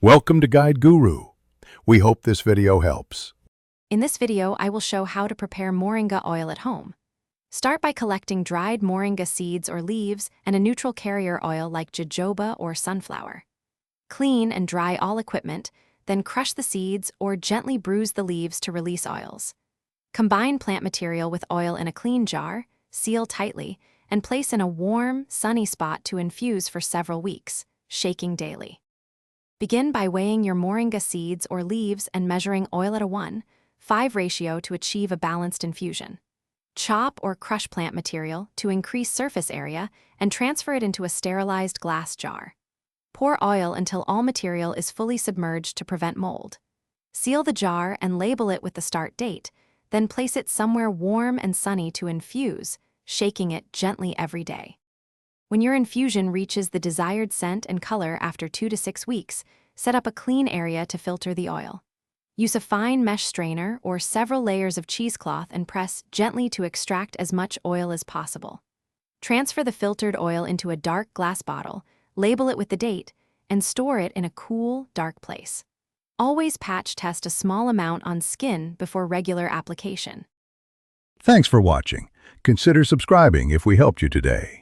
Welcome to Guide Guru. We hope this video helps. In this video, I will show how to prepare moringa oil at home. Start by collecting dried moringa seeds or leaves and a neutral carrier oil like jojoba or sunflower. Clean and dry all equipment, then crush the seeds or gently bruise the leaves to release oils. Combine plant material with oil in a clean jar, seal tightly, and place in a warm, sunny spot to infuse for several weeks, shaking daily. Begin by weighing your moringa seeds or leaves and measuring oil at a 1:5 ratio to achieve a balanced infusion. Chop or crush plant material to increase surface area and transfer it into a sterilized glass jar. Pour oil until all material is fully submerged to prevent mold. Seal the jar and label it with the start date, then place it somewhere warm and sunny to infuse, shaking it gently every day. When your infusion reaches the desired scent and color after 2 to 6 weeks, set up a clean area to filter the oil. Use a fine mesh strainer or several layers of cheesecloth and press gently to extract as much oil as possible. Transfer the filtered oil into a dark glass bottle, label it with the date, and store it in a cool, dark place. Always patch test a small amount on skin before regular application. Thanks for watching. Consider subscribing if we helped you today.